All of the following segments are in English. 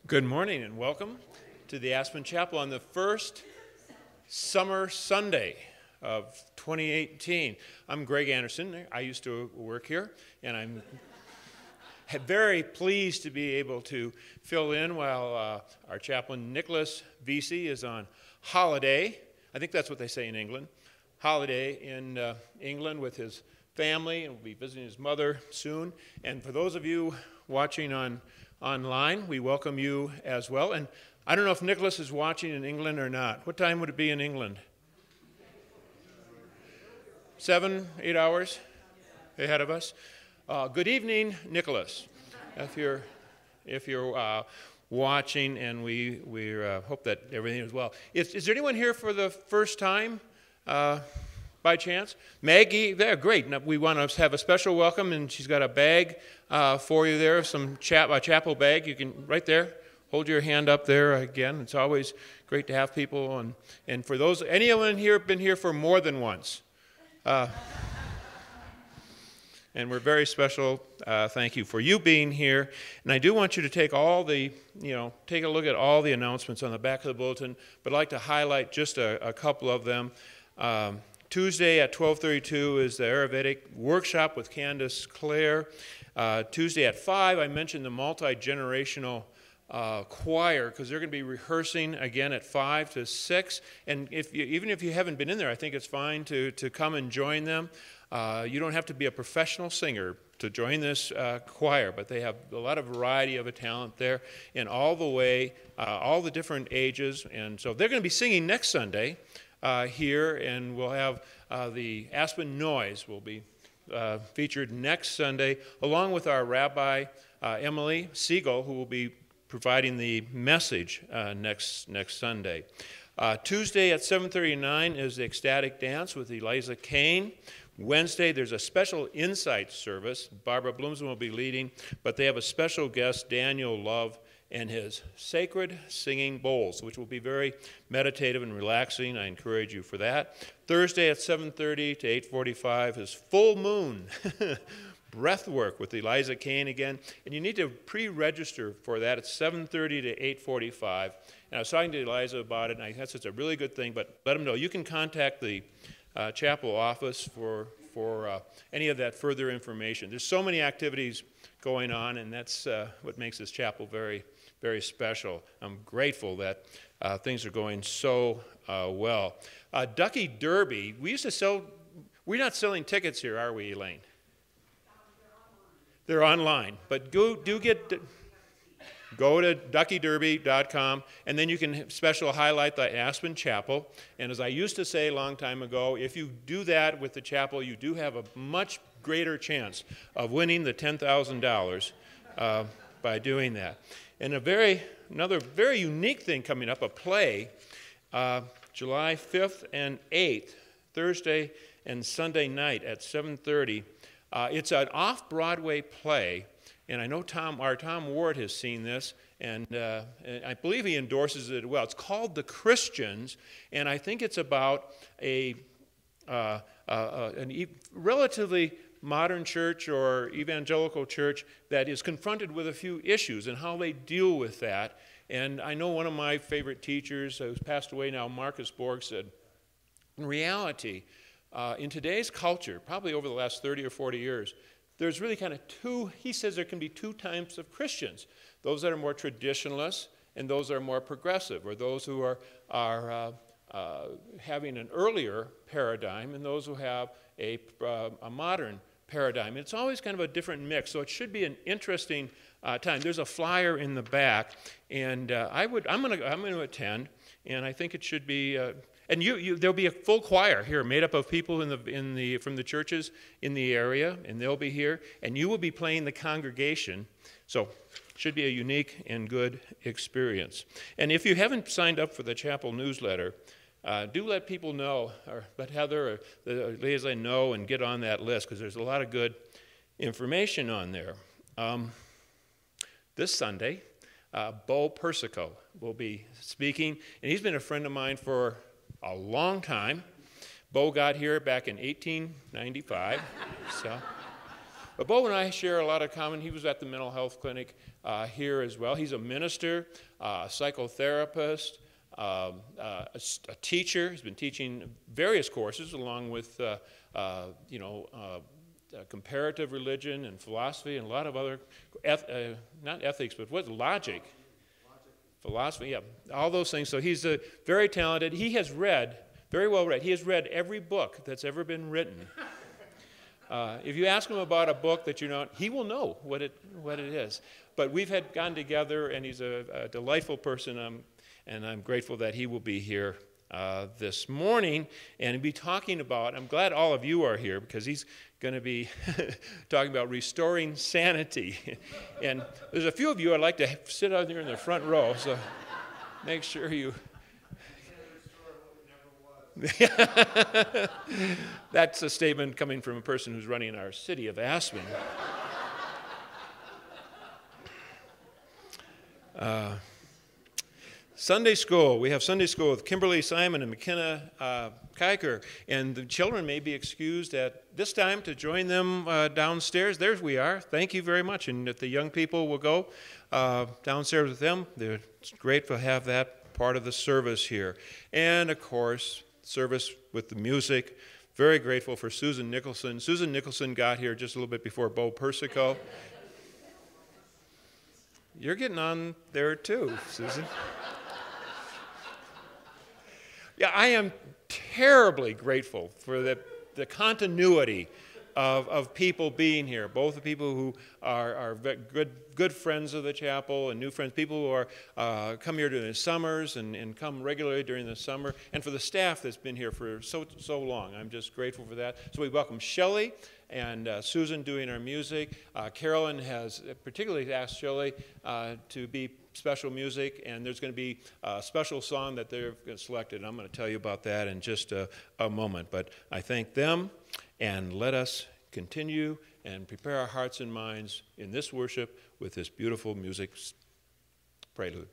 Good morning and welcome to the Aspen Chapel on the first summer Sunday of 2018. I'm Greg Anderson. I used to work here, and I'm very pleased to be able to fill in while our chaplain Nicholas Vesey is on holiday. I think that's what they say in England. Holiday in England with his family, and will be visiting his mother soon. And for those of you watching online, we welcome you as well. And I don't know if Nicholas is watching in England or not. What time would it be in England? 7, 8 hours ahead of us. Good evening, Nicholas. If you're watching, and we hope that everything is well. Is there anyone here for the first time? By chance? Maggie, there, great. Now, we want to have a special welcome, and she's got a bag for you there, a chapel bag. You can, right there, hold your hand up there again. It's always great to have people. And for those, anyone here been here for more than once? And we're very special. Thank you for you being here. And I do want you to take take a look at all the announcements on the back of the bulletin, but I'd like to highlight just a couple of them. Tuesday at 12:32 is the Ayurvedic workshop with Candace Clare. Tuesday at 5, I mentioned the multi-generational choir, because they're going to be rehearsing again at 5 to 6. And even if you haven't been in there, I think it's fine to come and join them. You don't have to be a professional singer to join this choir, but they have a lot of variety of a talent there in all the different ages. And so they're going to be singing next Sunday here, and we'll have the Aspen Noise will be featured next Sunday, along with our Rabbi Emily Siegel, who will be providing the message next Sunday. Tuesday at 7:39 is the Ecstatic Dance with Eliza Kane. Wednesday, there's a special insight service. Barbara Bloomsman will be leading, but they have a special guest, Daniel Love, and his Sacred Singing Bowls, which will be very meditative and relaxing. I encourage you for that. Thursday at 7:30 to 8:45 is Full Moon Breath Work with Eliza Kane again. And you need to pre-register for that. It's 7:30 to 8:45. And I was talking to Eliza about it, and I guess it's a really good thing, but let them know. You can contact the chapel office for any of that further information. There's so many activities going on, and that's what makes this chapel very, very special. I'm grateful that things are going so well. Ducky Derby, we used to sell, we're not selling tickets here, are we, Elaine? They're online, but go to duckyderby.com, and then you can special highlight the Aspen Chapel. And as I used to say a long time ago, if you do that with the chapel, you do have a much greater chance of winning the $10,000 by doing that. And another very unique thing coming up, a play, July 5th and 8th, Thursday and Sunday night at 7:30. It's an off-Broadway play, and I know our Tom Ward has seen this, and I believe he endorses it well. It's called The Christians, and I think it's about a relatively modern church or evangelical church that is confronted with a few issues and how they deal with that. And I know one of my favorite teachers, who's passed away now, Marcus Borg, said, in reality, in today's culture, probably over the last 30 or 40 years, there's really kind of he says there can be two types of Christians. Those that are more traditionalists and those that are more progressive, or those who are having an earlier paradigm and those who have a modern paradigm. It's always kind of a different mix, so it should be an interesting time. There's a flyer in the back, and I'm going to attend, and I think it should be. And there'll be a full choir here, made up of people from the churches in the area, and they'll be here, and you will be playing the congregation. So it should be a unique and good experience. And if you haven't signed up for the chapel newsletter, do let people know, or let Heather or the liaison know, and get on that list, because there's a lot of good information on there. This Sunday, Bo Persico will be speaking, and he's been a friend of mine for a long time. Bo got here back in 1895, so But Bo and I share a lot of common. He was at the mental health clinic here as well. He's a minister, a psychotherapist, a teacher. He's been teaching various courses along with, comparative religion and philosophy and a lot of other, not ethics, but what, logic. Philosophy, yeah, all those things. So he's very talented. He has read, very well read, he has read every book that's ever been written. If you ask him about a book that you know, he will know what it is. But we've gone together, and he's a delightful person, and I'm grateful that he will be here this morning and be talking about, I'm glad all of you are here because he's going to be talking about restoring sanity. And there's a few of you I'd like to sit out there in the front row, so make sure you... That's a statement coming from a person who's running our city of Aspen. Sunday school. We have Sunday school with Kimberly Simon and McKenna Kiker, and the children may be excused at this time to join them downstairs. There we are. Thank you very much. And if the young people will go downstairs with them, it's great to have that part of the service here. And of course, service with the music. Very grateful for Susan Nicholson. Susan Nicholson got here just a little bit before Bo Persico. You're getting on there too, Susan. Yeah, I am terribly grateful for the continuity of people being here, both the people who are good friends of the chapel and new friends, people who are come here during the summers and come regularly during the summer, and for the staff that's been here for so long. I'm just grateful for that. So we welcome Shelley and Susan doing our music. Carolyn has particularly asked Shelley to be special music, and there's going to be a special song that they've selected. I'm going to tell you about that in just a moment. But I thank them, and let us continue and prepare our hearts and minds in this worship with this beautiful music prelude.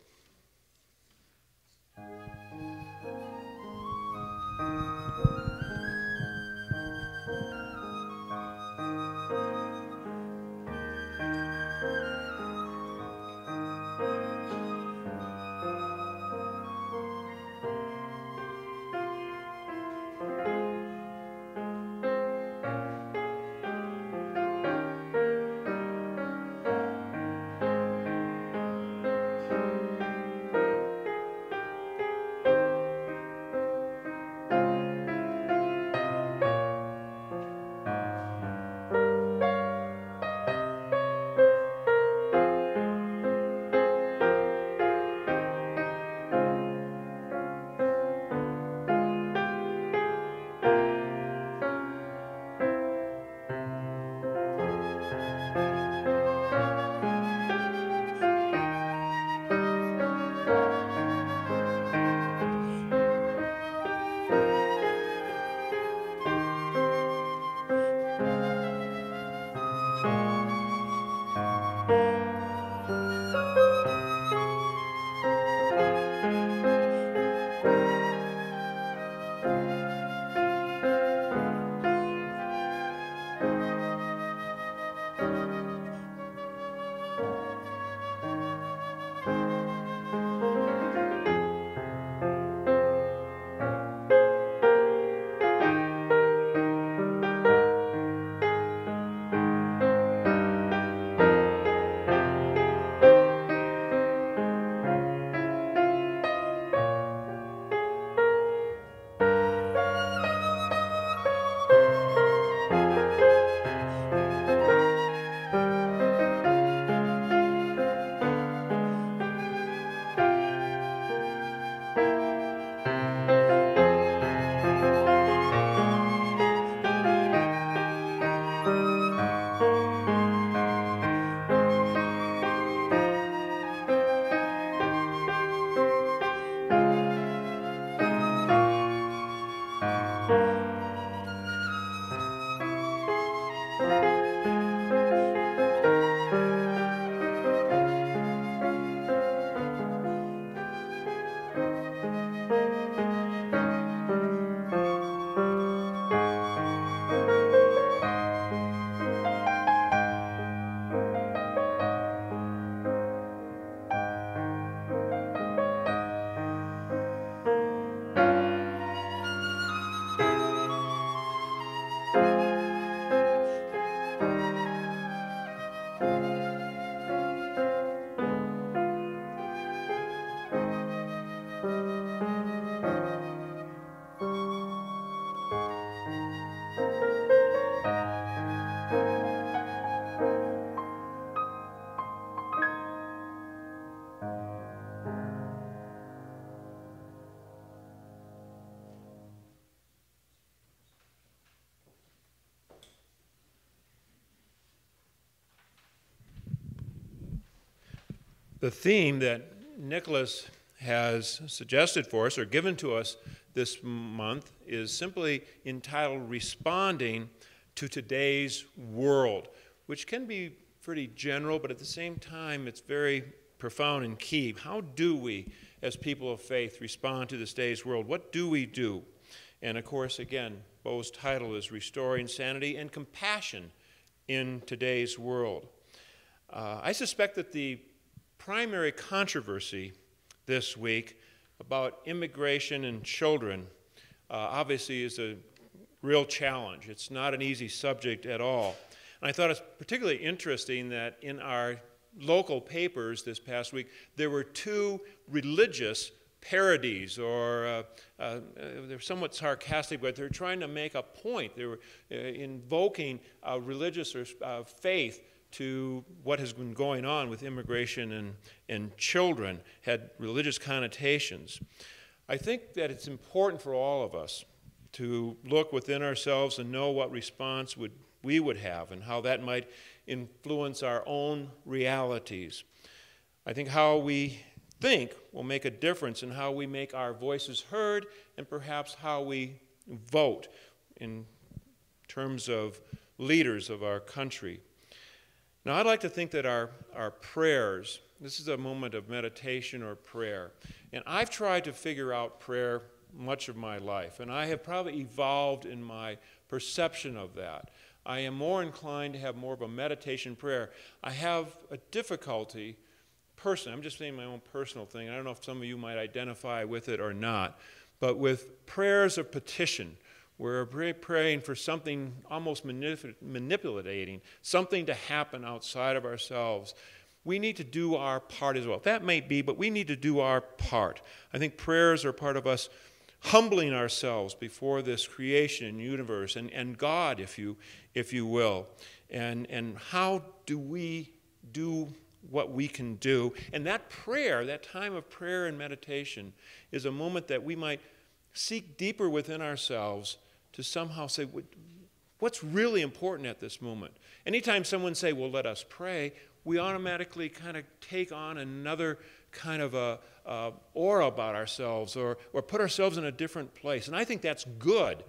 The theme that Nicholas has suggested for us or given to us this month is simply entitled Responding to Today's World, which can be pretty general, but at the same time it's very profound and key. How do we, as people of faith, respond to this day's world? What do we do? And of course, again, Bo's title is Restoring Sanity and Compassion in Today's World. I suspect that the primary controversy this week about immigration and children obviously is a real challenge. It's not an easy subject at all. And I thought it's particularly interesting that in our local papers this past week, there were two religious parodies, or they're somewhat sarcastic, but they're trying to make a point. They were invoking religious or faith to what has been going on with immigration and children, had religious connotations. I think that it's important for all of us to look within ourselves and know what response we would have and how that might influence our own realities. I think how we think will make a difference in how we make our voices heard and perhaps how we vote in terms of leaders of our country. Now, I'd like to think that our prayers, this is a moment of meditation or prayer, and I've tried to figure out prayer much of my life, and I have probably evolved in my perception of that. I am more inclined to have more of a meditation prayer. I have a difficulty, personally, I'm just saying my own personal thing, I don't know if some of you might identify with it or not, but with prayers of petition, we're praying for something almost manipulating, something to happen outside of ourselves. We need to do our part as well. That may be, but we need to do our part. I think prayers are part of us humbling ourselves before this creation and universe and God, if you will. And how do we do what we can do? And that prayer, that time of prayer and meditation, is a moment that we might seek deeper within ourselves to somehow say, what's really important at this moment? Anytime someone say, well, let us pray, we automatically kind of take on another kind of a aura about ourselves or put ourselves in a different place. And I think that's good,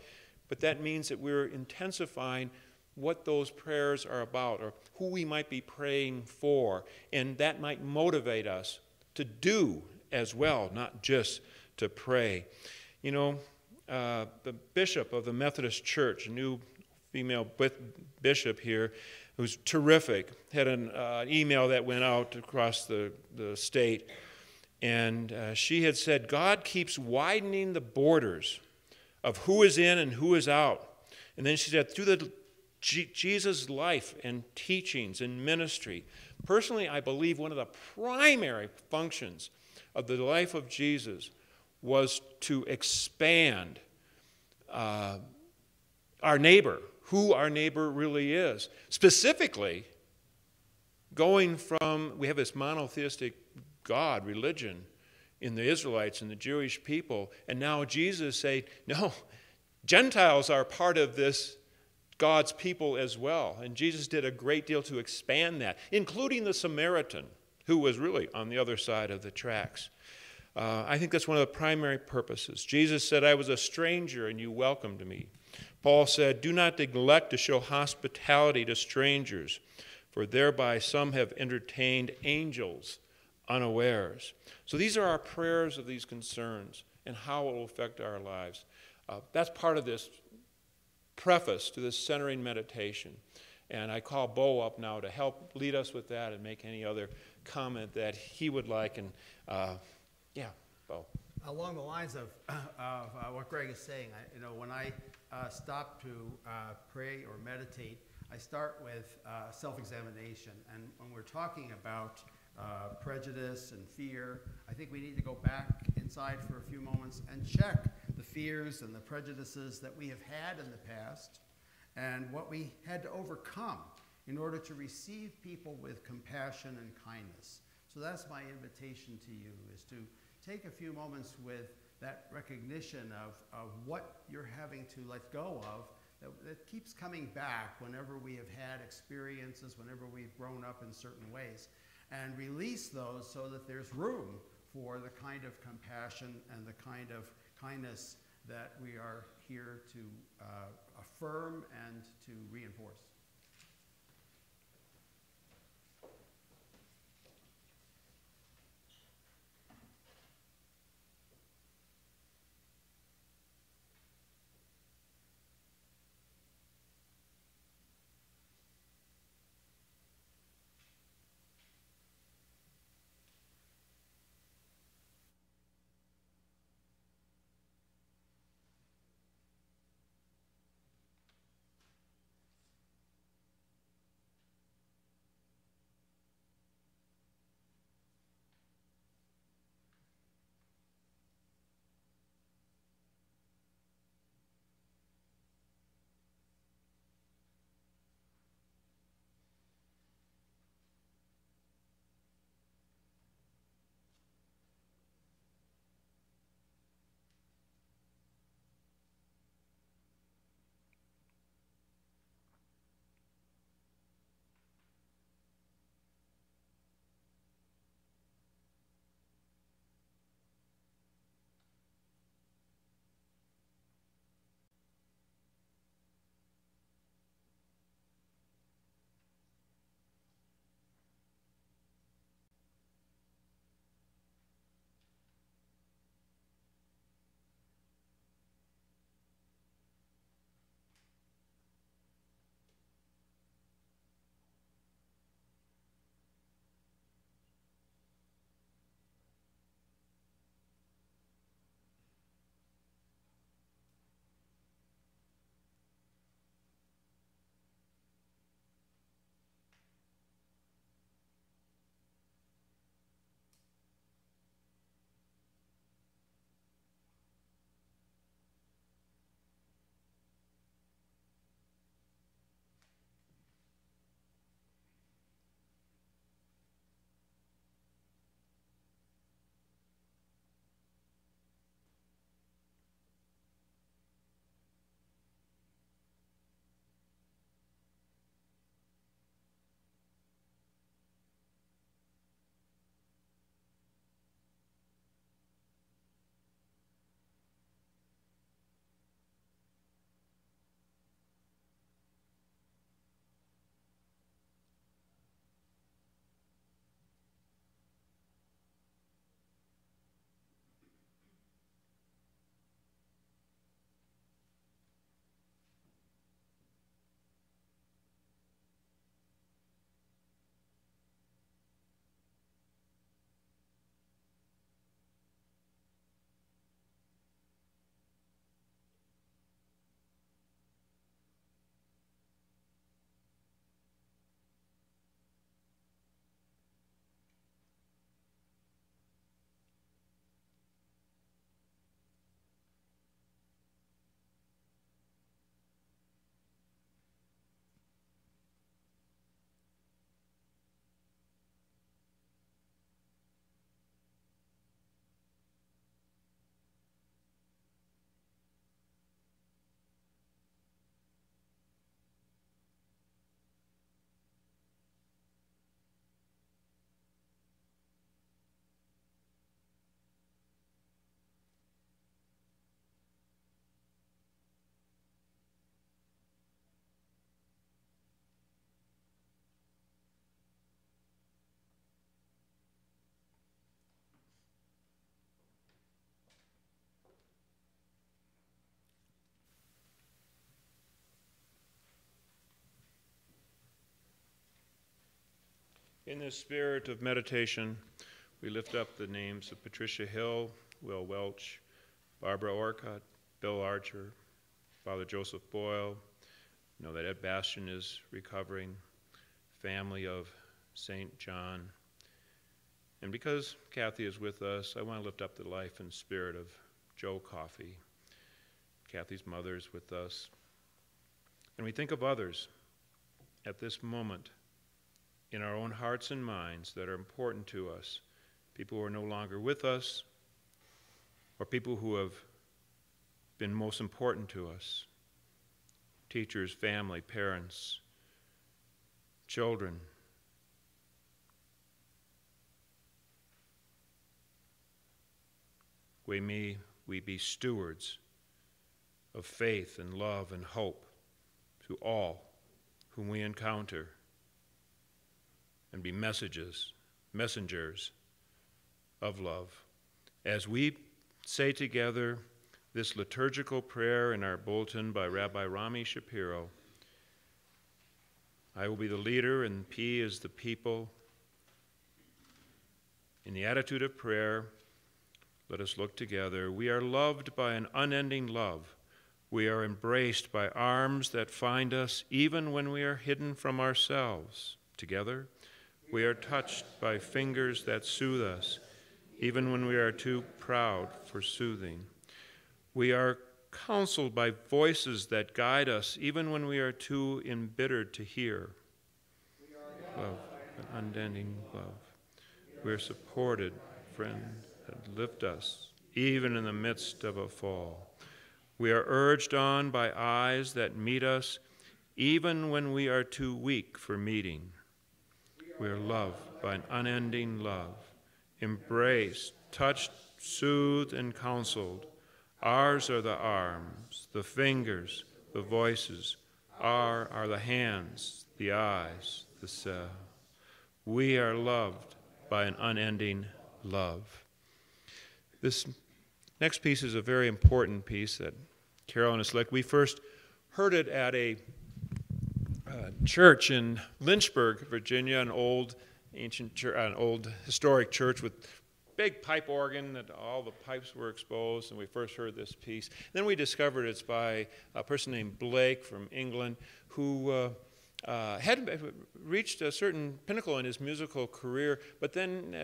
but that means that we're intensifying what those prayers are about or who we might be praying for. And that might motivate us to do as well, not just to pray. You know, the bishop of the Methodist Church, a new female bishop here, who's terrific, had an email that went out across the state, and she had said, God keeps widening the borders of who is in and who is out. And then she said, through Jesus' life and teachings and ministry, personally, I believe one of the primary functions of the life of Jesus was to expand our neighbor, who our neighbor really is. Specifically, going from, we have this monotheistic God, religion, in the Israelites and the Jewish people, and now Jesus said, no, Gentiles are part of this God's people as well. And Jesus did a great deal to expand that, including the Samaritan, who was really on the other side of the tracks. I think that's one of the primary purposes. Jesus said, I was a stranger and you welcomed me. Paul said, do not neglect to show hospitality to strangers, for thereby some have entertained angels unawares. So these are our prayers of these concerns and how it will affect our lives. That's part of this preface to this centering meditation. And I call Bo up now to help lead us with that and make any other comment that he would like. And yeah, Bo. Along the lines of what Greg is saying, when I stop to pray or meditate, I start with self-examination. And when we're talking about prejudice and fear, I think we need to go back inside for a few moments and check the fears and the prejudices that we have had in the past and what we had to overcome in order to receive people with compassion and kindness. So that's my invitation to you, is to take a few moments with that recognition of what you're having to let go of that keeps coming back whenever we have had experiences, whenever we've grown up in certain ways. and release those so that there's room for the kind of compassion and the kind of kindness that we are here to affirm and to reinforce. In this spirit of meditation, we lift up the names of Patricia Hill, Will Welch, Barbara Orcutt, Bill Archer, Father Joseph Boyle. Know that Ed Bastian is recovering, family of St. John. And because Kathy is with us, I want to lift up the life and spirit of Joe Coffey. Kathy's mother is with us. And we think of others at this moment in our own hearts and minds that are important to us, people who are no longer with us, or people who have been most important to us, teachers, family, parents, children, we be stewards of faith and love and hope to all whom we encounter, and be messengers of love. As we say together this liturgical prayer in our bulletin by Rabbi Rami Shapiro, I will be the leader and P is the people. In the attitude of prayer, let us look together. We are loved by an unending love. We are embraced by arms that find us even when we are hidden from ourselves. Together, we are touched by fingers that soothe us, even when we are too proud for soothing. We are counseled by voices that guide us, even when we are too embittered to hear. Love, an unending love. We are supported, friends that lift us, even in the midst of a fall. We are urged on by eyes that meet us, even when we are too weak for meeting. We are loved by an unending love, embraced, touched, soothed, and counseled. Ours are the arms, the fingers, the voices. Ours are the hands, the eyes, the self. We are loved by an unending love. This next piece is a very important piece that Carolyn has selected. We first heard it at a church in Lynchburg, Virginia, an old historic church with big pipe organ that all the pipes were exposed, and we first heard this piece. Then we discovered it's by a person named Blake from England who had reached a certain pinnacle in his musical career, but then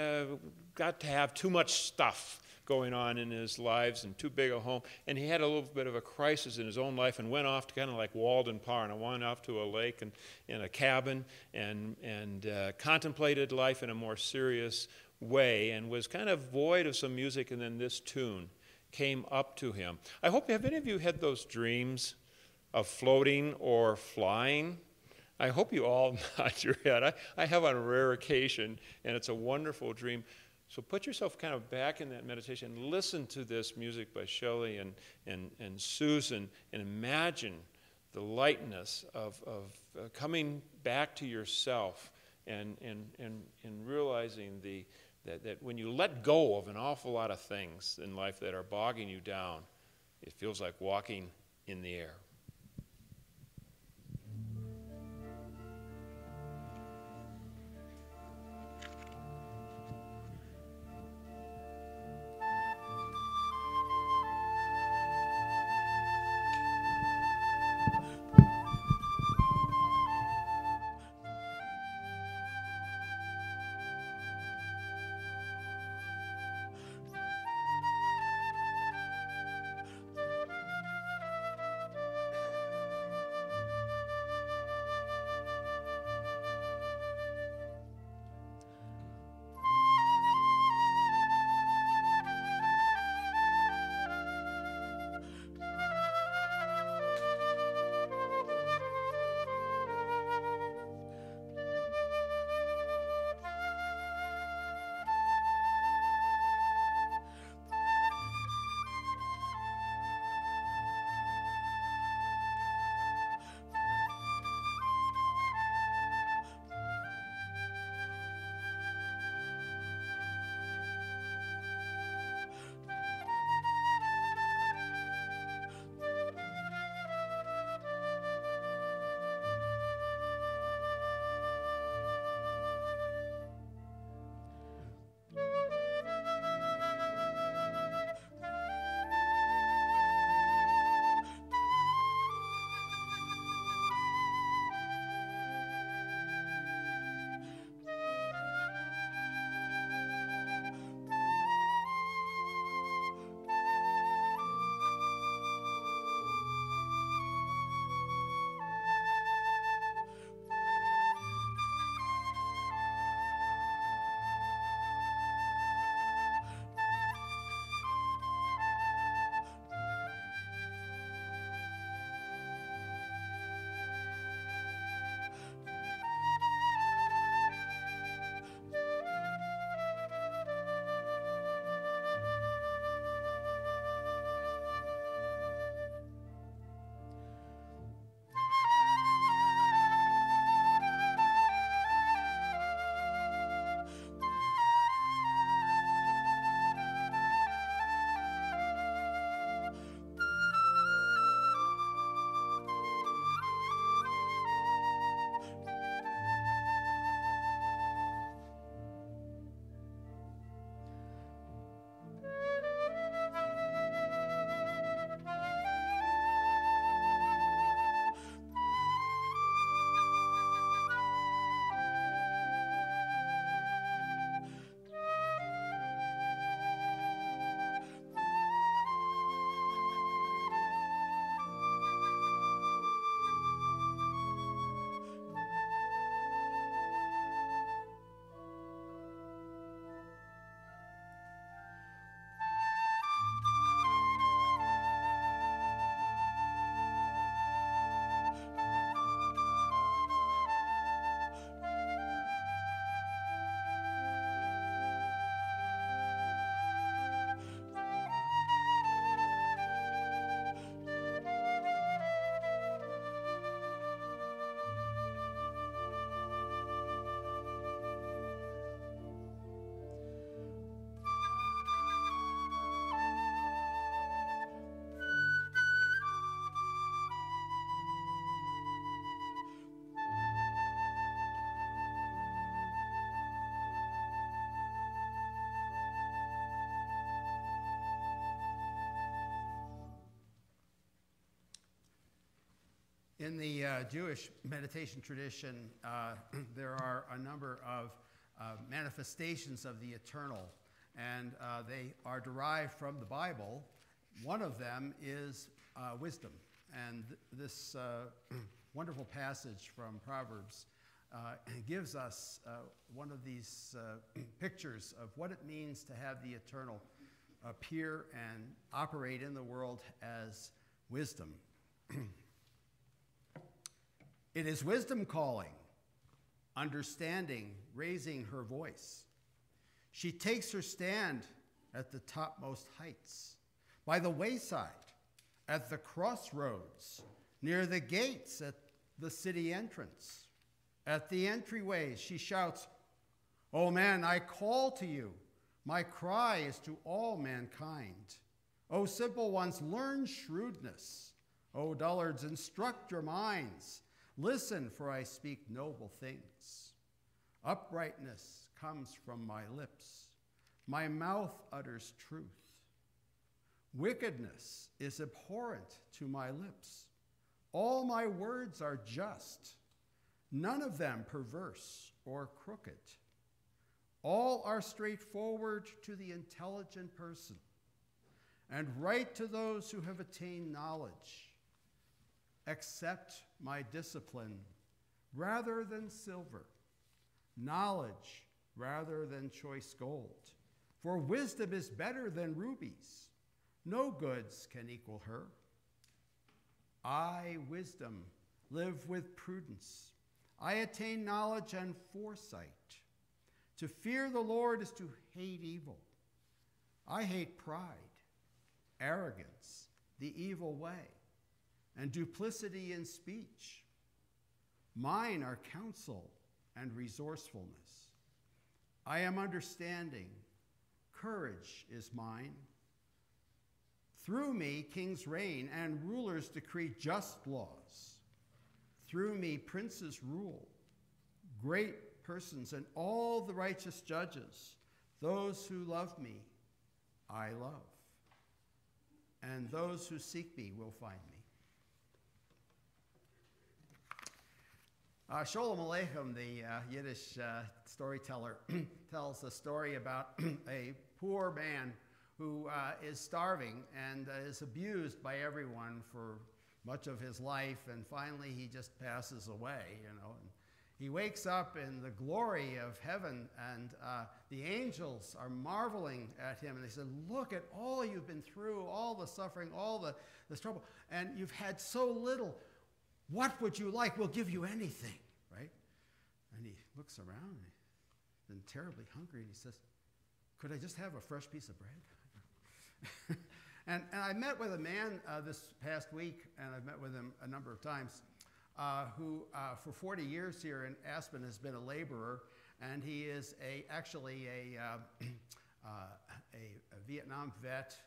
got to have too much stuff going on in his lives and too big a home, and he had a little bit of a crisis in his own life and went off to kind of like Walden Parr, and went off to a lake and in a cabin and contemplated life in a more serious way and was kind of void of some music, and then this tune came up to him. Have any of you had those dreams of floating or flying? I hope you all nod your head. I have on a rare occasion, and it's a wonderful dream. So put yourself kind of back in that meditation and listen to this music by Shelley and Susan, and imagine the lightness of coming back to yourself and realizing that when you let go of an awful lot of things in life that are bogging you down, it feels like walking in the air. In the Jewish meditation tradition, there are a number of manifestations of the eternal, and they are derived from the Bible. One of them is wisdom, and this wonderful passage from Proverbs gives us one of these pictures of what it means to have the eternal appear and operate in the world as wisdom. It is wisdom calling, understanding, raising her voice. She takes her stand at the topmost heights, by the wayside, at the crossroads, near the gates at the city entrance. At the entryways, she shouts, "O man, I call to you. My cry is to all mankind. O simple ones, learn shrewdness. O dullards, instruct your minds. Listen, for I speak noble things. Uprightness comes from my lips. My mouth utters truth. Wickedness is abhorrent to my lips. All my words are just, none of them perverse or crooked. All are straightforward to the intelligent person, and right to those who have attained knowledge. Accept my discipline rather than silver, knowledge rather than choice gold. For wisdom is better than rubies. No goods can equal her. I, wisdom, live with prudence. I attain knowledge and foresight. To fear the Lord is to hate evil. I hate pride, arrogance, the evil way, and duplicity in speech. Mine are counsel and resourcefulness. I am understanding. Courage is mine. Through me, kings reign and rulers decree just laws. Through me, princes rule, great persons and all the righteous judges. Those who love me, I love. And those who seek me will find me. Sholem Aleichem, the Yiddish storyteller, tells a story about a poor man who is starving and is abused by everyone for much of his life, and finally he just passes away, you know. And he wakes up in the glory of heaven, and the angels are marveling at him, and they said, "Look at all you've been through, all the suffering, all this trouble, and you've had so little. What would you like? We'll give you anything," right? And he looks around, and he's been terribly hungry, and he says, "Could I just have a fresh piece of bread?" and I met with a man this past week, and I've met with him a number of times, who for 40 years here in Aspen has been a laborer, and he is actually a Vietnam vet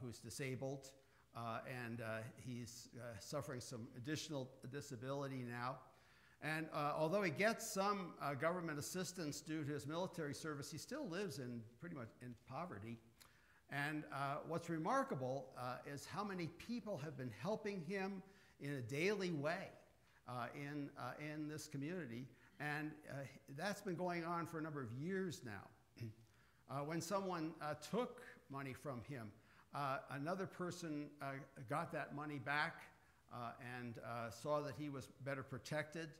who's disabled. And he's suffering some additional disability now. And although he gets some government assistance due to his military service, he still lives pretty much in poverty. And what's remarkable is how many people have been helping him in a daily way in this community. And that's been going on for a number of years now. When someone took money from him, another person got that money back and saw that he was better protected.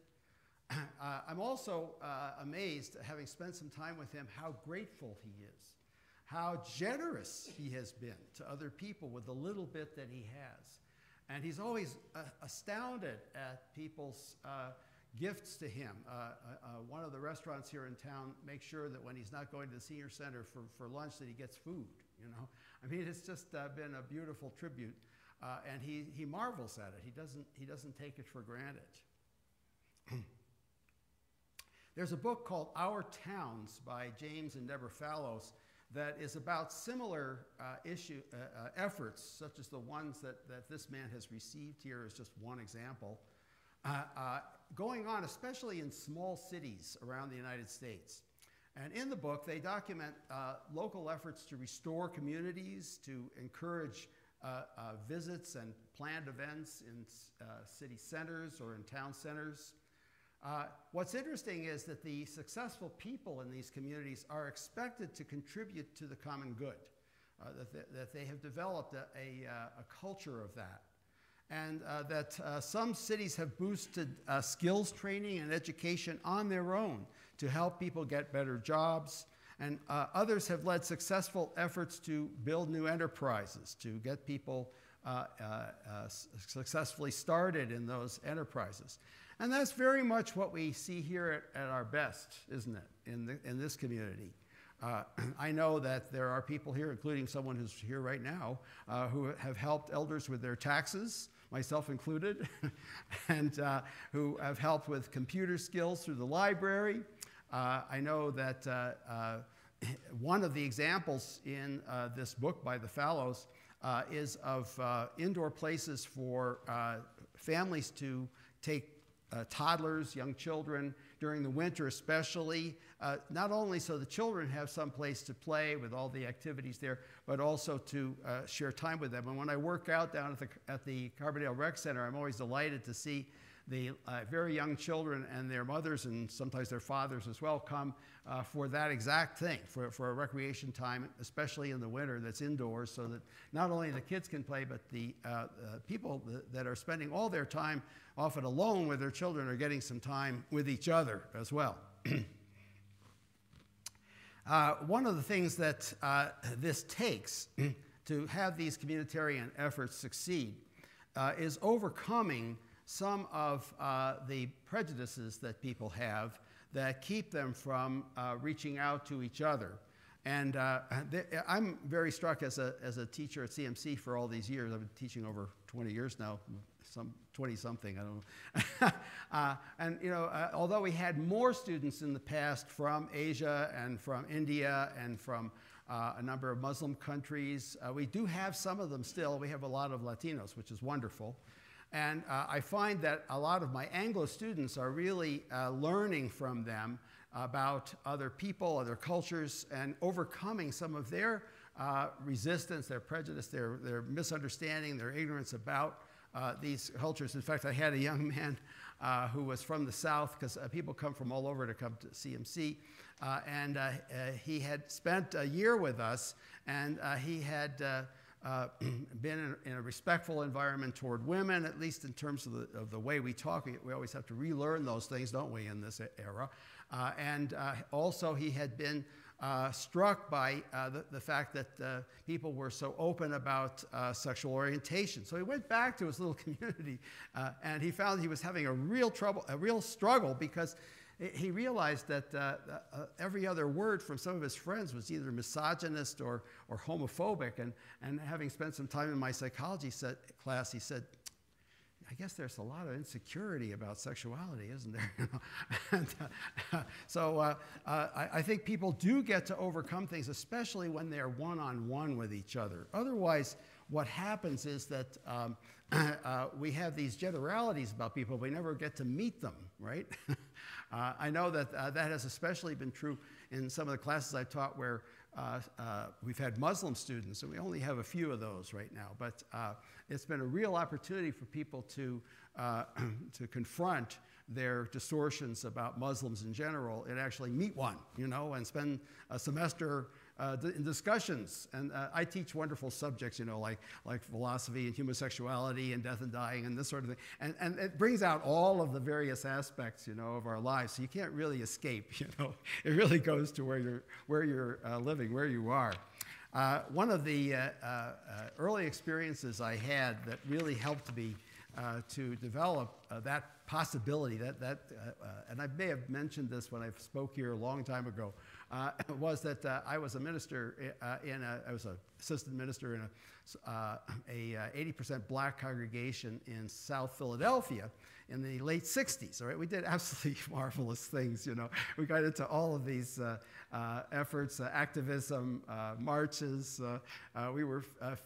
I'm also amazed, having spent some time with him, how grateful he is, how generous he has been to other people with the little bit that he has. And he's always astounded at people's gifts to him. One of the restaurants here in town makes sure that when he's not going to the senior center for lunch that he gets food, you know. I mean, it's just been a beautiful tribute, and he marvels at it. He doesn't take it for granted. There's a book called Our Towns by James and Deborah Fallows that is about similar efforts, such as the ones that this man has received here is just one example, going on especially in small cities around the United States. And in the book, they document local efforts to restore communities, to encourage visits and planned events in city centers or in town centers. What's interesting is that the successful people in these communities are expected to contribute to the common good, that they have developed a culture of that. And that some cities have boosted skills training and education on their own to help people get better jobs. And others have led successful efforts to build new enterprises, to get people successfully started in those enterprises. And that's very much what we see here at our best, isn't it, in this community. I know that there are people here, including someone who's here right now, who have helped elders with their taxes, myself included, and who have helped with computer skills through the library. I know that one of the examples in this book by the Fallows is of indoor places for families to take toddlers, young children, during the winter especially, not only so the children have some place to play with all the activities there, but also to share time with them. And when I work out down at the Carbondale Rec Center, I'm always delighted to see the very young children and their mothers, and sometimes their fathers as well, come for that exact thing, for a recreation time, especially in the winter that's indoors, so that not only the kids can play, but the people that are spending all their time often alone with their children are getting some time with each other as well. One of the things that this takes to have these communitarian efforts succeed is overcoming some of the prejudices that people have that keep them from reaching out to each other. And I'm very struck as a teacher at CMC for all these years. I've been teaching over 20 years now, some 20-something, I don't know. And you know, although we had more students in the past from Asia and from India and from a number of Muslim countries, we do have some of them still. We have a lot of Latinos, which is wonderful. And I find that a lot of my Anglo students are really learning from them about other people, other cultures, and overcoming some of their resistance, their prejudice, their misunderstanding, their ignorance about these cultures. In fact, I had a young man who was from the South, because people come from all over to come to CMC, and he had spent a year with us, and he had been in a respectful environment toward women, at least in terms of the way we talk. We always have to relearn those things, don't we, in this era? And also he had been struck by the fact that people were so open about sexual orientation. So he went back to his little community and he found he was having a real struggle, because he realized that every other word from some of his friends was either misogynist or homophobic. And having spent some time in my psychology class, he said, I guess there's a lot of insecurity about sexuality, isn't there? And, so I think people do get to overcome things, especially when they're one-on-one with each other. Otherwise, what happens is that we have these generalities about people, we never get to meet them, right? I know that that has especially been true in some of the classes I've taught where we've had Muslim students, and we only have a few of those right now. But it's been a real opportunity for people to confront their distortions about Muslims in general and actually meet one, you know, and spend a semester in discussions. And I teach wonderful subjects, you know, like philosophy and homosexuality and death and dying and this sort of thing. And it brings out all of the various aspects, you know, of our lives. So you can't really escape, you know. It really goes to where you're living, where you are. One of the early experiences I had that really helped me to develop that possibility, and I may have mentioned this when I spoke here a long time ago, was that I was a minister I was an assistant minister in a 80% black congregation in South Philadelphia in the late 60s. All right, we did absolutely marvelous things. You know, we got into all of these efforts, activism, marches. We were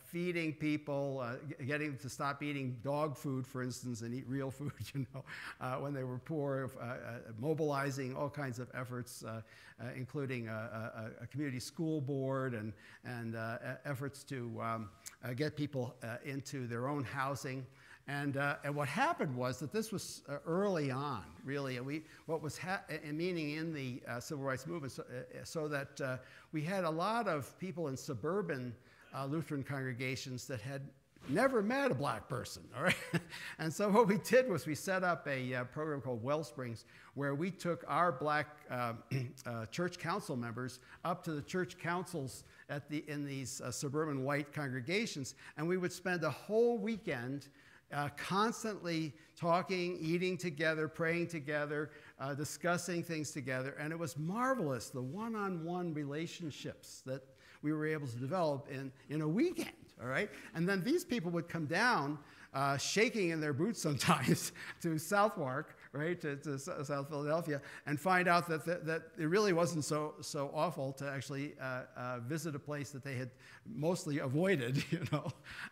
feeding people, getting them to stop eating dog food, for instance, and eat real food. You know, when they were poor, mobilizing all kinds of efforts, including a community school board and efforts to get people into their own housing. And what happened was that this was early on, really. What was meaning in the civil rights movement, so that we had a lot of people in suburban Lutheran congregations that had never met a black person, all right? And so what we did was we set up a program called Wellsprings, where we took our black church council members up to the church councils in these suburban white congregations, and we would spend a whole weekend constantly talking, eating together, praying together, discussing things together, and it was marvelous, the one-on-one relationships that we were able to develop in a weekend, all right? And then these people would come down, shaking in their boots sometimes, to Southwark, right, to South Philadelphia, and find out that it really wasn't so awful to actually visit a place that they had mostly avoided,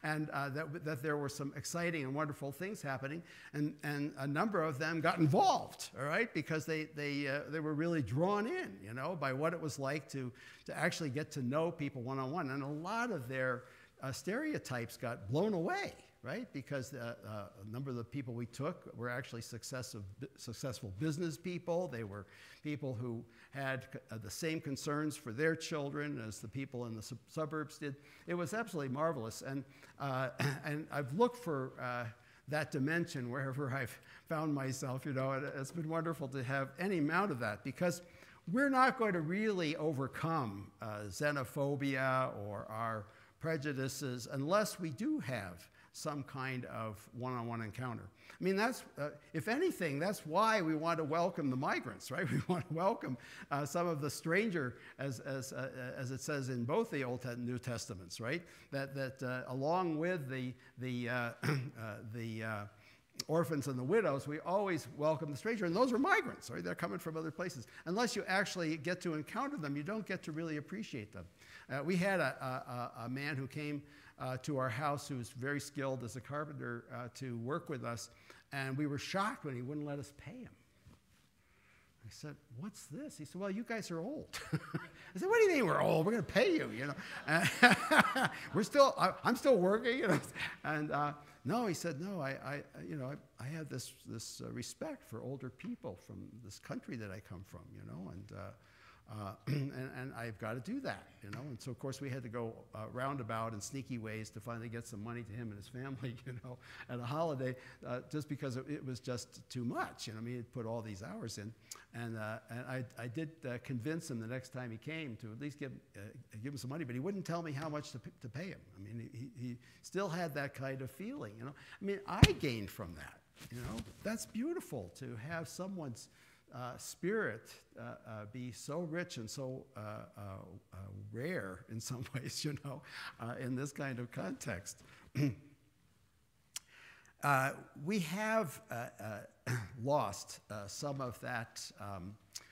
and that there were some exciting and wonderful things happening, and a number of them got involved, all right, because they were really drawn in, by what it was like to actually get to know people one-on-one, and a lot of their stereotypes got blown away, right? Because a number of the people we took were actually successful business people. They were people who had the same concerns for their children as the people in the suburbs did. It was absolutely marvelous. And I've looked for that dimension wherever I've found myself. It's been wonderful to have any amount of that, because we're not going to really overcome xenophobia or our prejudices unless we do have some kind of one-on-one encounter. I mean, that's, if anything, that's why we want to welcome the migrants, right? We want to welcome some of the stranger, as it says in both the Old and New Testaments, right? That along with the orphans and the widows, we always welcome the stranger, and those are migrants, right? They're coming from other places. Unless you actually get to encounter them, you don't get to really appreciate them. We had a man who came to our house who was very skilled as a carpenter to work with us, and we were shocked when he wouldn't let us pay him. I said, "What's this?" He said, "Well, you guys are old." I said, "What do you mean we're old? We're going to pay you, I'm still working, And no, he said, "No, I have this respect for older people from this country that I come from, and I've got to do that, And so, of course, we had to go roundabout and sneaky ways to finally get some money to him and his family, at a holiday, just because it was just too much. He had put all these hours in, and I did convince him the next time he came to at least give him some money, but he wouldn't tell me how much to pay him. I mean, he still had that kind of feeling, I mean, I gained from that, That's beautiful to have someone's spirit be so rich and so rare in some ways, in this kind of context. We have lost some of that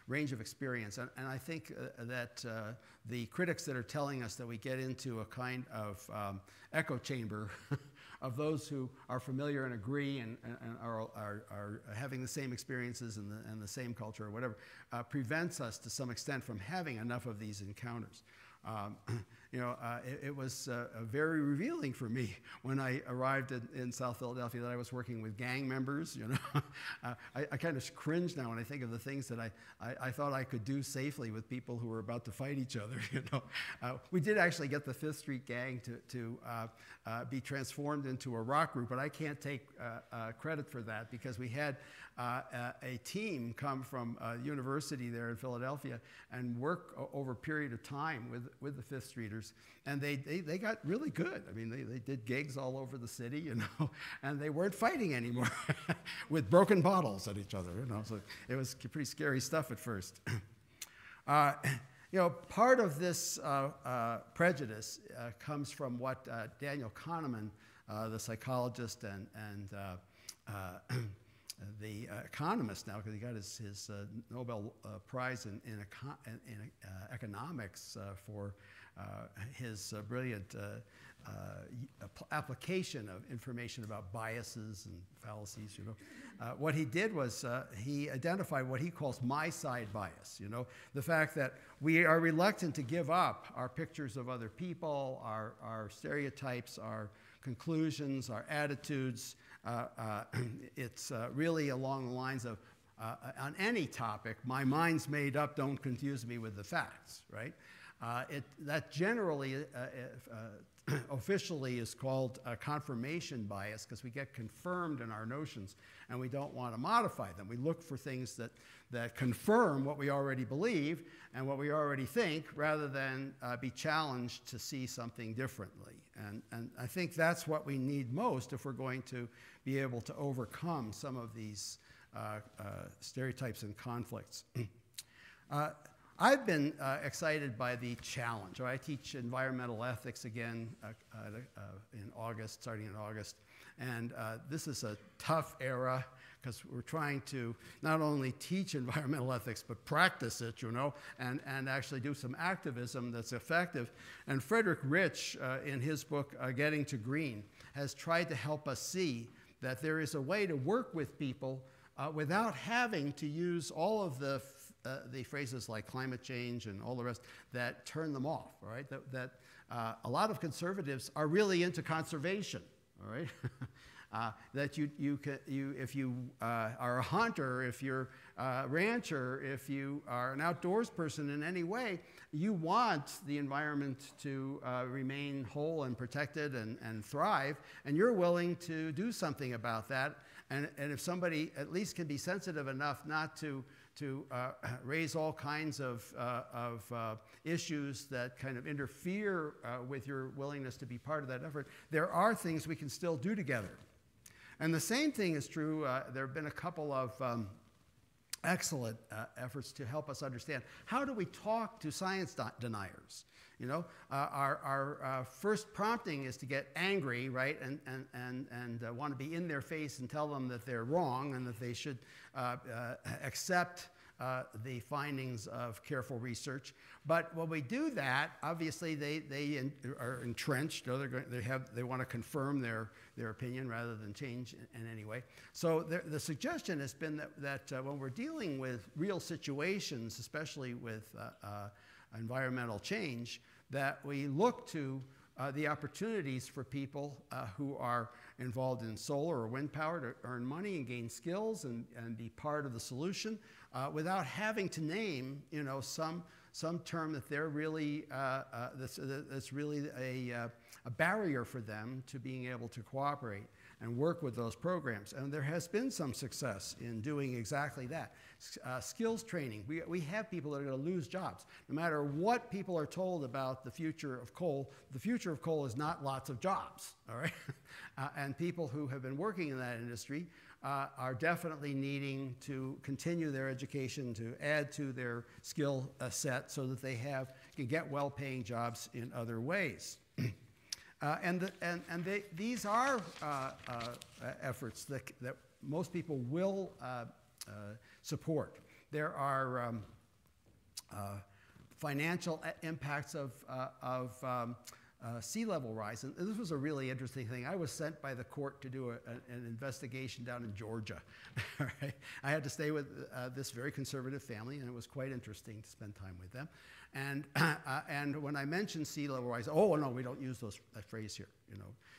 range of experience, and I think that the critics that are telling us that we get into a kind of echo chamber of those who are familiar and agree and are having the same experiences and the same culture or whatever, prevents us to some extent from having enough of these encounters. It was very revealing for me when I arrived in South Philadelphia that I was working with gang members. I kind of cringe now when I think of the things that I thought I could do safely with people who were about to fight each other. We did actually get the Fifth Street Gang to be transformed into a rock group, but I can't take credit for that because we had a team come from a university there in Philadelphia and work over a period of time with the Fifth Streeters, and they got really good. I mean, they did gigs all over the city, and they weren't fighting anymore with broken bottles at each other, So it was pretty scary stuff at first. Part of this prejudice comes from what Daniel Kahneman, the psychologist and the economist now, because he got his Nobel Prize in economics for his brilliant application of information about biases and fallacies. What he did was he identified what he calls my side bias. The fact that we are reluctant to give up our pictures of other people, our stereotypes, our conclusions, our attitudes. It's really along the lines of, on any topic, my mind's made up, don't confuse me with the facts, right? That generally, officially is called confirmation bias, because we get confirmed in our notions and we don't want to modify them. We look for things that confirm what we already believe and what we already think, rather than be challenged to see something differently. And I think that's what we need most if we're going to be able to overcome some of these stereotypes and conflicts. I've been excited by the challenge. I teach environmental ethics again in August, starting in August. And this is a tough era, because we're trying to not only teach environmental ethics, but practice it, and actually do some activism that's effective. And Frederick Rich, in his book, Getting to Green, has tried to help us see that there is a way to work with people without having to use all of the phrases like climate change and all the rest that turn them off, all right? That a lot of conservatives are really into conservation, all right? That if you are a hunter, if you're a rancher, if you are an outdoors person in any way, you want the environment to remain whole and protected and thrive, and you're willing to do something about that. And if somebody at least can be sensitive enough not to raise all kinds of issues that kind of interfere with your willingness to be part of that effort, there are things we can still do together. And the same thing is true. There have been a couple of excellent efforts to help us understand, how do we talk to science deniers? Our first prompting is to get angry, right, and want to be in their face and tell them that they're wrong and that they should accept the findings of careful research. But when we do that, obviously they are entrenched. They want to confirm their opinion rather than change in any way. So the suggestion has been that when we're dealing with real situations, especially with environmental change, that we look to the opportunities for people who are involved in solar or wind power to earn money and gain skills and be part of the solution, without having to name, some term that they're really that's really a barrier for them to being able to cooperate and work with those programs. And there has been some success in doing exactly that. Skills training. We have people that are going to lose jobs. No matter what people are told about the future of coal, the future of coal is not lots of jobs, all right? And people who have been working in that industry are definitely needing to continue their education, to add to their skill set so that they can get well-paying jobs in other ways. These are efforts that most people will support. There are financial impacts of sea level rise. And this was a really interesting thing. I was sent by the court to do an investigation down in Georgia. Right? I had to stay with this very conservative family, and it was quite interesting to spend time with them. And when I mentioned sea level rise, oh no, we don't use that phrase here.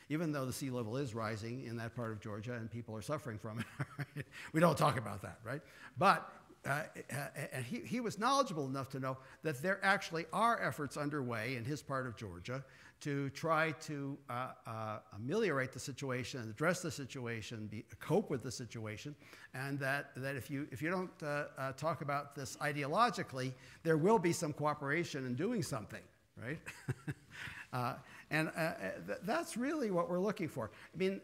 Even though the sea level is rising in that part of Georgia and people are suffering from it, right? We don't talk about that, right? But and he was knowledgeable enough to know that there actually are efforts underway in his part of Georgia to try to ameliorate the situation, address the situation, cope with the situation, and that if you don't talk about this ideologically, there will be some cooperation in doing something, right? And that's really what we're looking for. I mean,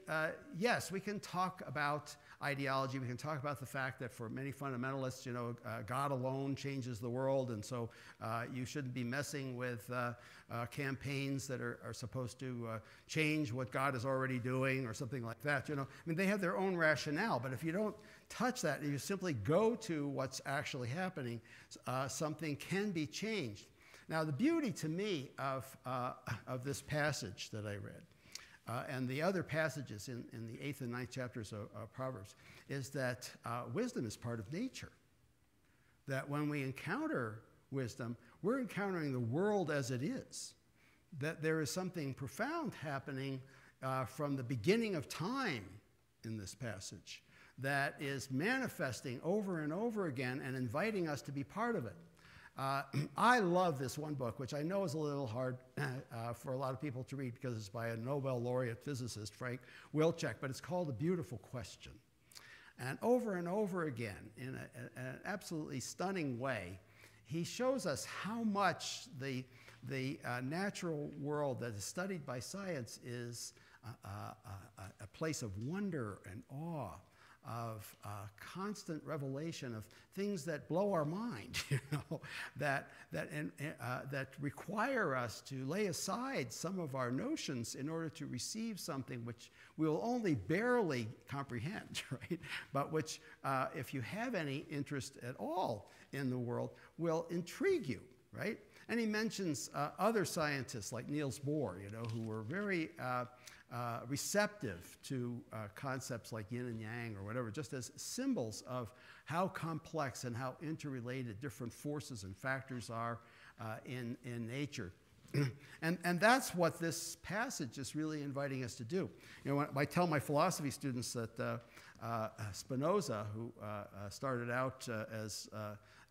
yes, we can talk about ideology. We can talk about the fact that for many fundamentalists, you know, God alone changes the world, and so you shouldn't be messing with campaigns that are supposed to change what God is already doing or something like that. You know, I mean, they have their own rationale, but if you don't touch that and you simply go to what's actually happening, something can be changed. Now, the beauty to me of this passage that I read, and the other passages in the 8th and 9th chapters of Proverbs, is that wisdom is part of nature. That when we encounter wisdom, we're encountering the world as it is. That there is something profound happening from the beginning of time in this passage that is manifesting over and over again and inviting us to be part of it. I love this one book, which I know is a little hard for a lot of people to read because it's by a Nobel laureate physicist, Frank Wilczek, but it's called A Beautiful Question. And over again, in an absolutely stunning way, he shows us how much the natural world that is studied by science is a place of wonder and awe, of constant revelation of things that blow our mind, you know, that require us to lay aside some of our notions in order to receive something which we'll only barely comprehend, right? But which, if you have any interest at all in the world, will intrigue you, right? And he mentions other scientists like Niels Bohr, you know, who were very receptive to concepts like yin and yang or whatever, just as symbols of how complex and how interrelated different forces and factors are in nature. And that's what this passage is really inviting us to do. You know, when I tell my philosophy students that Spinoza, who started out as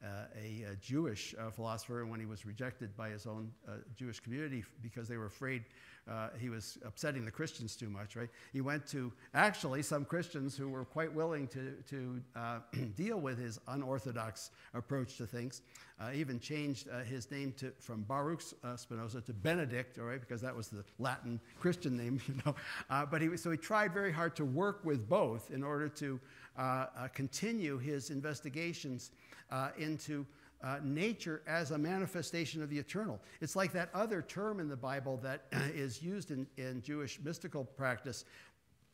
a Jewish philosopher, and when he was rejected by his own Jewish community because they were afraid he was upsetting the Christians too much, right? He went to actually some Christians who were quite willing to deal with his unorthodox approach to things. Even changed his name from Baruch Spinoza to Benedict, all right, because that was the Latin Christian name, you know. So he tried very hard to work with both in order to continue his investigations into nature as a manifestation of the eternal. It's like that other term in the Bible that is used in Jewish mystical practice,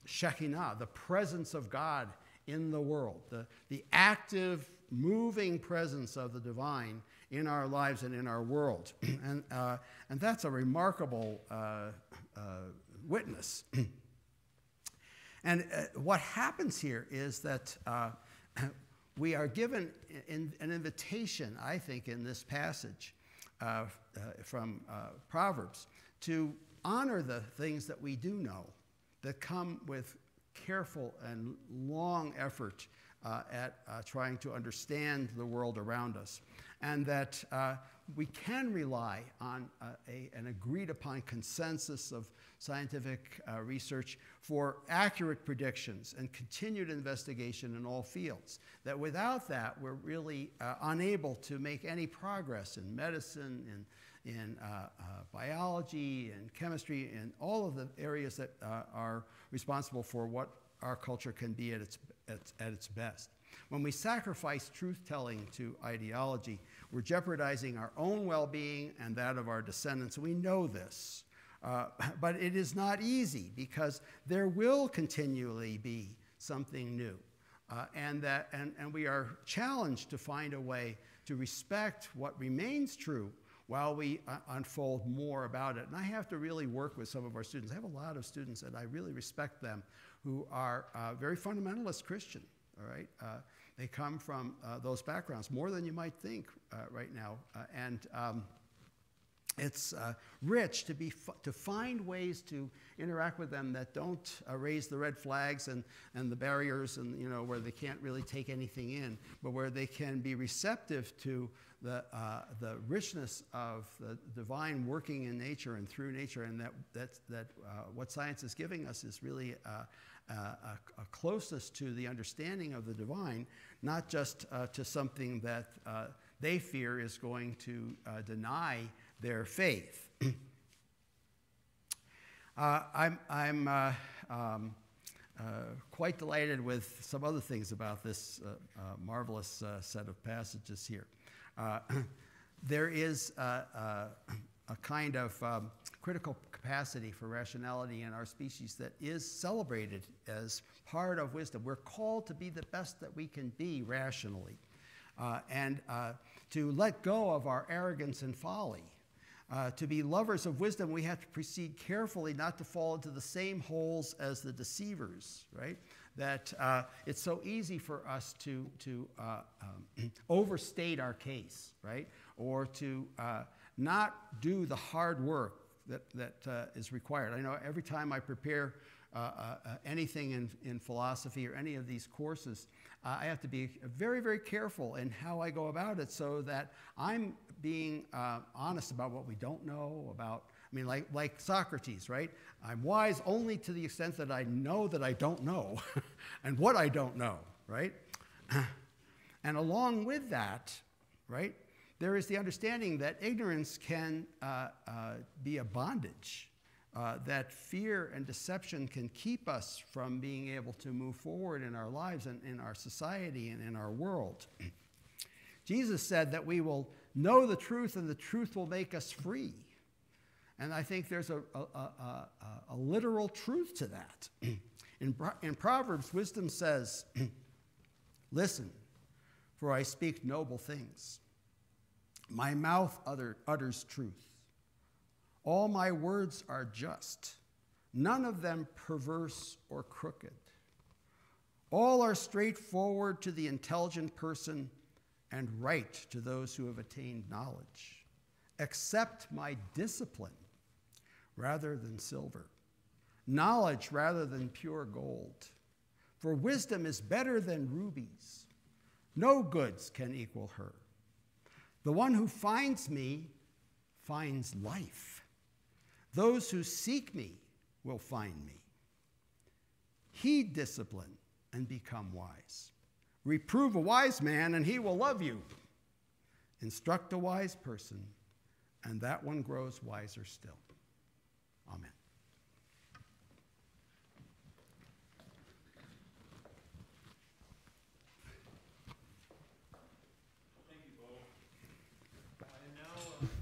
Shekinah, the presence of God in the world, the active, moving presence of the divine in our lives and in our world. And that's a remarkable witness. And what happens here is that we are given an invitation, I think, in this passage from Proverbs to honor the things that we do know, that come with careful and long effort at trying to understand the world around us, and that we can rely on an agreed-upon consensus of scientific research for accurate predictions and continued investigation in all fields. That without that, we're really unable to make any progress in medicine, in biology, and chemistry, and all of the areas that are responsible for what our culture can be at its best. When we sacrifice truth-telling to ideology, we're jeopardizing our own well-being and that of our descendants. We know this. But it is not easy because there will continually be something new. And we are challenged to find a way to respect what remains true while we unfold more about it. And I have to really work with some of our students. I have a lot of students, and I really respect them, who are very fundamentalist Christian, all right? They come from those backgrounds, more than you might think right now. It's rich to find ways to interact with them that don't raise the red flags and the barriers, and you know, where they can't really take anything in, but where they can be receptive to the richness of the divine working in nature and through nature, and that what science is giving us is really a closeness to the understanding of the divine, not just to something that they fear is going to deny their faith. I'm quite delighted with some other things about this marvelous set of passages here. There is a kind of critical capacity for rationality in our species that is celebrated as part of wisdom. We're called to be the best that we can be rationally, and to let go of our arrogance and folly. To be lovers of wisdom, we have to proceed carefully not to fall into the same holes as the deceivers, right? That it's so easy for us to overstate our case, right? Or to not do the hard work that is required. I know every time I prepare anything in philosophy or any of these courses, I have to be very, very careful in how I go about it so that I'm being honest about what we don't know about. I mean, like Socrates, right? I'm wise only to the extent that I know that I don't know and what I don't know, right? And along with that, right, there is the understanding that ignorance can be a bondage, that fear and deception can keep us from being able to move forward in our lives and in our society and in our world. Jesus said that we will know the truth and the truth will make us free. And I think there's a literal truth to that. In Proverbs, wisdom says, listen, for I speak noble things. My mouth utters truth. All my words are just, none of them perverse or crooked. All are straightforward to the intelligent person and right to those who have attained knowledge. Accept my discipline rather than silver, knowledge rather than pure gold. For wisdom is better than rubies. No goods can equal her. The one who finds me finds life. Those who seek me will find me. Heed discipline and become wise. Reprove a wise man and he will love you. Instruct a wise person and that one grows wiser still. Amen.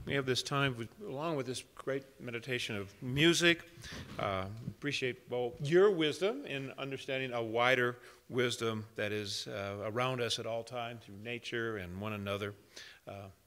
We have this time, along with this great meditation of music. Appreciate, Bo, your wisdom in understanding a wider wisdom that is around us at all times through nature and one another.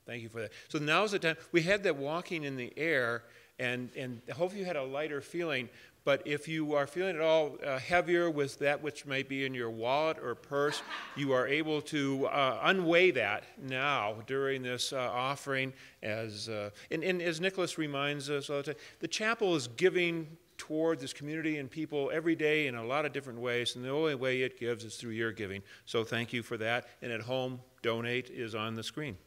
Thank you for that. So now's the time. We had that walking in the air, and hopefully you had a lighter feeling. But if you are feeling at all heavier with that which may be in your wallet or purse, you are able to unweigh that now during this offering. As Nicholas reminds us all the time, the chapel is giving toward this community and people every day in a lot of different ways, and the only way it gives is through your giving. So thank you for that. And at home, donate is on the screen.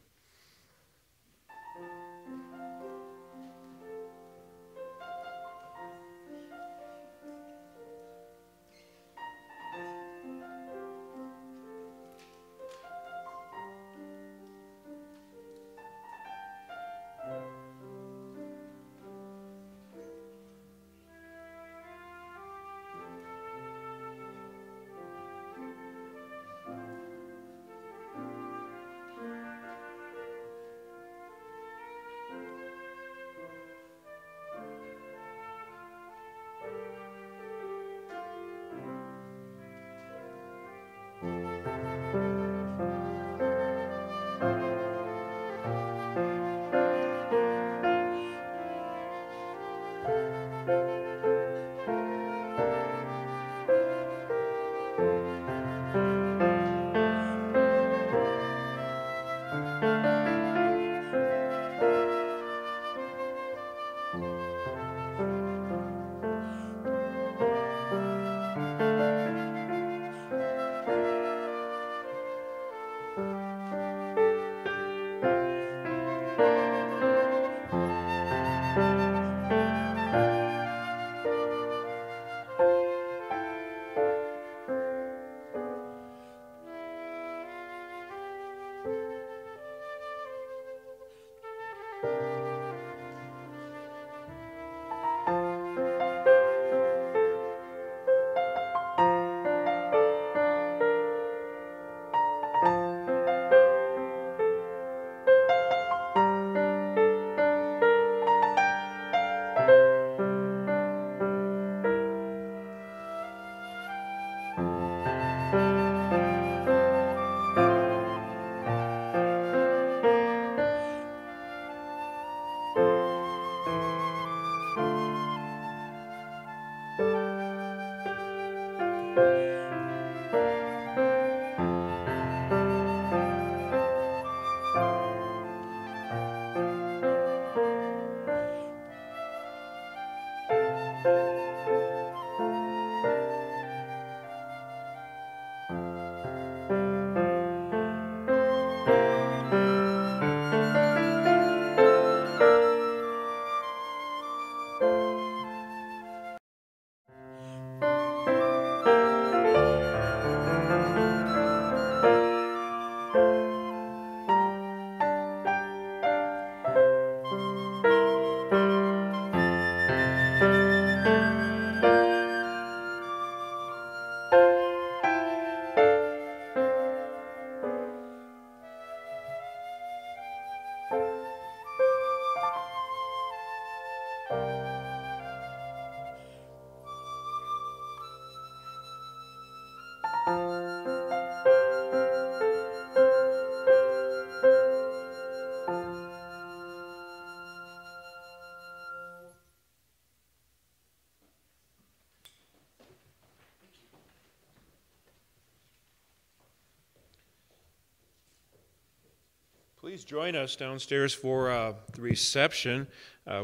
Please join us downstairs for the reception.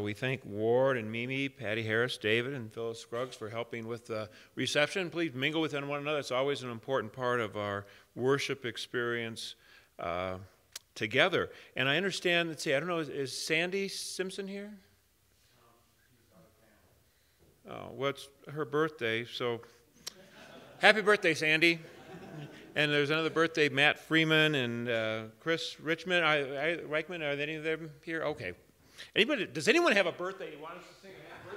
We thank Ward and Mimi, Patty Harris, David, and Phyllis Scruggs for helping with the reception. Please mingle with one another. It's always an important part of our worship experience together. And I understand, let's see, I don't know, is Sandy Simpson here? Oh, well, it's her birthday, so happy birthday, Sandy. And there's another birthday, Matt Freeman and Chris Richmond. Reichman, are any of them here? Okay. Does anyone have a birthday you want us to sing a happy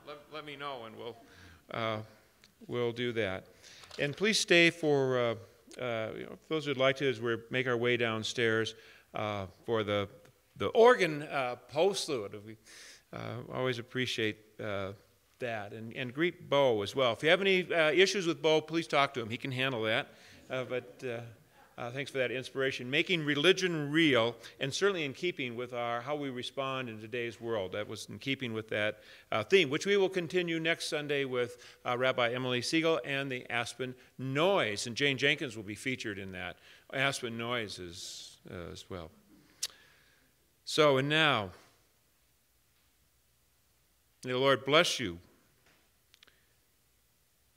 birthday? Let me know, and we'll do that. And please stay for those who'd like to, as we make our way downstairs for the organ postlude. We always appreciate that, and greet Bo as well. If you have any issues with Bo, please talk to him. He can handle that. But thanks for that inspiration. Making religion real, and certainly in keeping with how we respond in today's world. That was in keeping with that theme, which we will continue next Sunday with Rabbi Emily Siegel and the Aspen Noise. And Jane Jenkins will be featured in that. Aspen Noise as well. So, and now, may the Lord bless you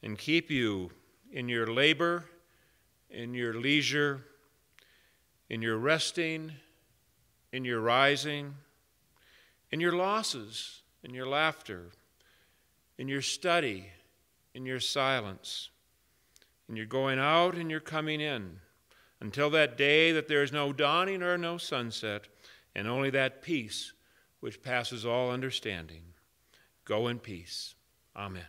and keep you in your labor, in your leisure, in your resting, in your rising, in your losses, in your laughter, in your study, in your silence, in your going out and your coming in, until that day that there is no dawning or no sunset, and only that peace which passes all understanding. Go in peace. Amen.